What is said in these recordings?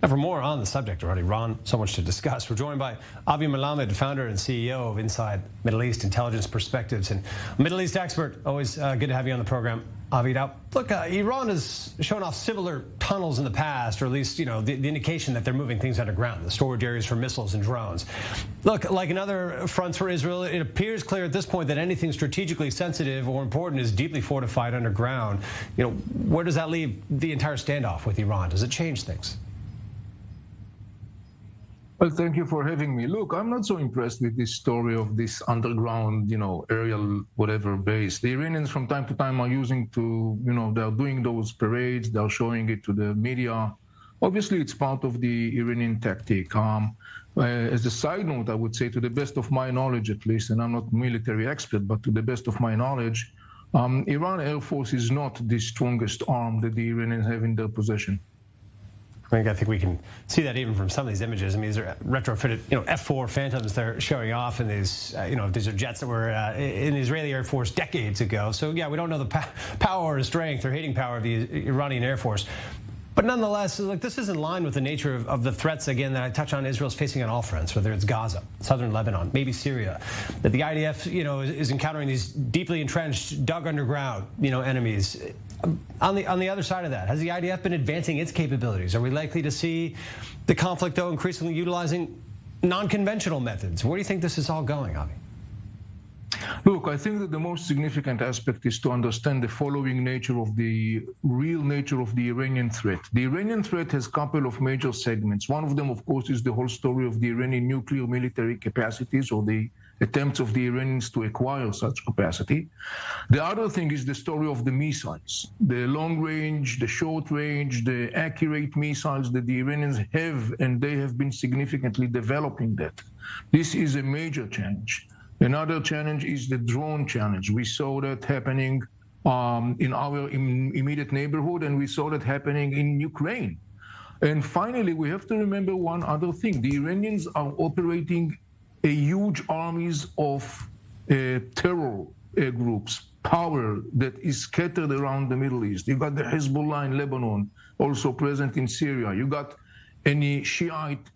And for more on the subject of Iran, so much to discuss, we're joined by Avi Melamed, founder and CEO of Inside Middle East Intelligence Perspectives and Middle East expert. Always good to have you on the program, Avi. Now, look, Iran has shown off similar tunnels in the past, or at least, the indication that they're moving things underground, the storage areas for missiles and drones. Look, like in other fronts for Israel, it appears clear at this point that anything strategically sensitive or important is deeply fortified underground. Where does that leave the entire standoff with Iran? Does it change things? Well, thank you for having me. Look, I'm not so impressed with this story of this underground, aerial whatever base. The Iranians from time to time are using they're doing those parades, they're showing it to the media. Obviously, it's part of the Iranian tactic. As a side note, I would say, to the best of my knowledge at least, and I'm not a military expert, but to the best of my knowledge, Iran Air Force is not the strongest arm that the Iranians have in their possession. I think we can see that even from some of these images. I mean, these are retrofitted, F-4 Phantoms they're showing off, and these, these are jets that were in the Israeli Air Force decades ago. So, yeah, we don't know the power or strength or hitting power of the Iranian Air Force. But nonetheless, look, this is in line with the nature of the threats, again, that I touch on Israel's facing on all fronts, whether it's Gaza, southern Lebanon, maybe Syria, that the IDF, is encountering these deeply entrenched, dug underground, enemies. On the other side of that, has the IDF been advancing its capabilities? Are we likely to see the conflict, though, increasingly utilizing non-conventional methods? Where do you think this is all going, Avi? Look, I think that the most significant aspect is to understand the following real nature of the Iranian threat. The Iranian threat has a couple of major segments. One of them, of course, is the whole story of the Iranian nuclear military capacities, or the attempts of the Iranians to acquire such capacity. The other thing is the story of the missiles, the long range, the short range, the accurate missiles that the Iranians have, and they have been significantly developing that. This is a major challenge. Another challenge is the drone challenge. We saw that happening in our immediate neighborhood, and we saw that happening in Ukraine. And finally, we have to remember one other thing. The Iranians are operating a huge armies of terror groups, power that is scattered around the Middle East. You got the Hezbollah in Lebanon, also present in Syria. You got any Shiite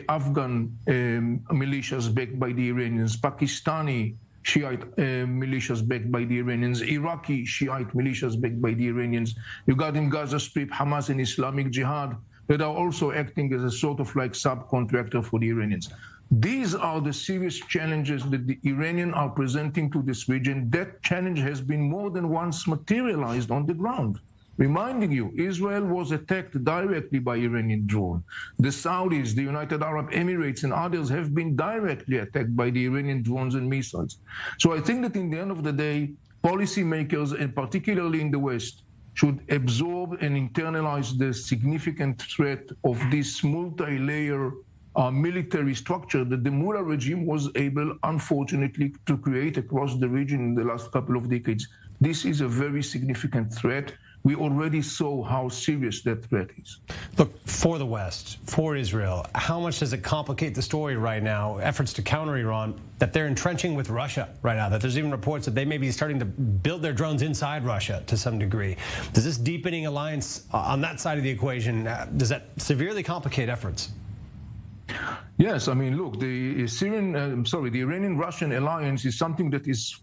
Afghan militias backed by the Iranians, Pakistani Shiite militias backed by the Iranians, Iraqi Shiite militias backed by the Iranians. You got in Gaza Strip Hamas and Islamic Jihad that are also acting as a sort of like subcontractor for the Iranians. These are the serious challenges that the Iranians are presenting to this region. That challenge has been more than once materialized on the ground. Reminding you, Israel was attacked directly by Iranian drone. The Saudis, the United Arab Emirates, and others have been directly attacked by the Iranian drones and missiles. So I think that in the end of the day, policymakers, and particularly in the West, should absorb and internalize the significant threat of this multi-layer military structure that the Mullah regime was able, unfortunately, to create across the region in the last couple of decades. This is a very significant threat. We already saw how serious that threat is. Look, for the West, for Israel, how much does it complicate the story right now, efforts to counter Iran, that they're entrenching with Russia right now, that there's even reports that they may be starting to build their drones inside Russia to some degree? Does this deepening alliance on that side of the equation, does that severely complicate efforts? Yes, I mean, look, the Iranian-Russian alliance is something that is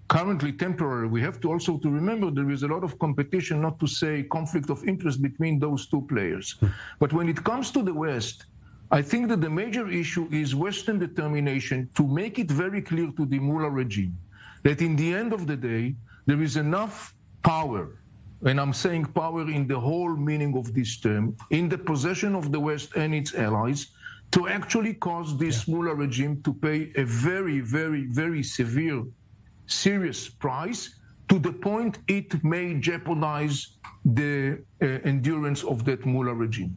currently temporary. We have to also remember there is a lot of competition, not to say conflict of interest, between those two players. But when it comes to the West, I think that the major issue is Western determination to make it very clear to the Mullah regime that in the end of the day, there is enough power, and I'm saying power in the whole meaning of this term, in the possession of the West and its allies, to actually cause this Mullah regime to pay a very, very, very serious price, to the point it may jeopardize the endurance of that Mullah regime.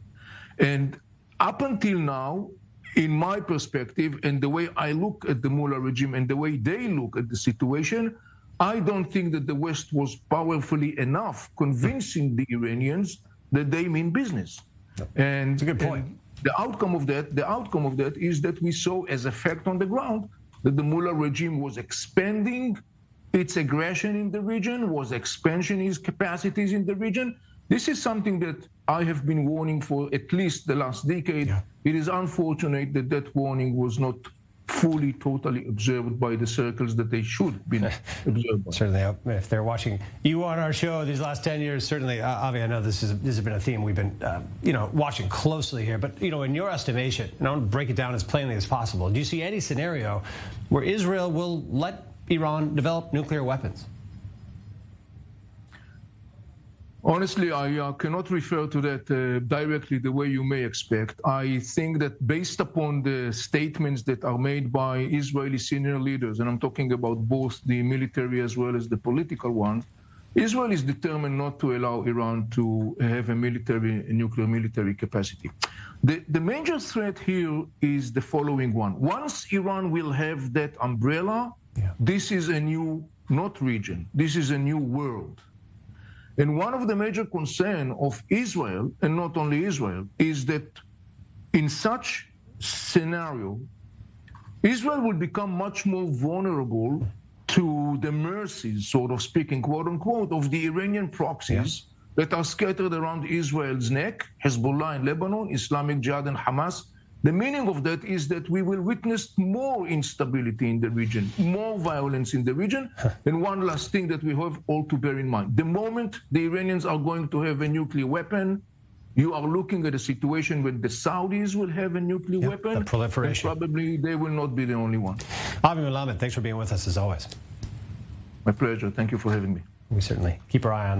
And up until now, in my perspective, and the way I look at the Mullah regime and the way they look at the situation, I don't think that the West was powerfully enough convincing the Iranians that they mean business. And that's a good point. The outcome of that is that we saw as a fact on the ground that the Mullah regime was expanding its aggression in the region, was expanding its capacities in the region. This is something that I have been warning for at least the last decade. Yeah. It is unfortunate that that warning was not fully, totally observed by the circles that they should be observed by. Certainly, if they're watching you on our show these last 10 years, certainly, Avi, I know this has been a theme we've been, watching closely here. But, in your estimation, and I want to break it down as plainly as possible, do you see any scenario where Israel will let Iran develop nuclear weapons? Honestly, I cannot refer to that directly the way you may expect. I think that based upon the statements that are made by Israeli senior leaders, and I'm talking about both the military as well as the political ones, Israel is determined not to allow Iran to have a nuclear military capacity. The major threat here is the following one. Once Iran will have that umbrella, this is a new, not region, this is a new world. And one of the major concerns of Israel, and not only Israel, is that in such scenario, Israel will become much more vulnerable to the mercies, sort of speaking, quote unquote, of the Iranian proxies that are scattered around Israel's neck, Hezbollah in Lebanon, Islamic Jihad and Hamas. The meaning of that is that we will witness more instability in the region, more violence in the region. And one last thing that we have all to bear in mind. The moment the Iranians are going to have a nuclear weapon, you are looking at a situation where the Saudis will have a nuclear weapon. The proliferation. And probably they will not be the only one. Avi Melamed, thanks for being with us as always. My pleasure. Thank you for having me. We certainly keep our eye on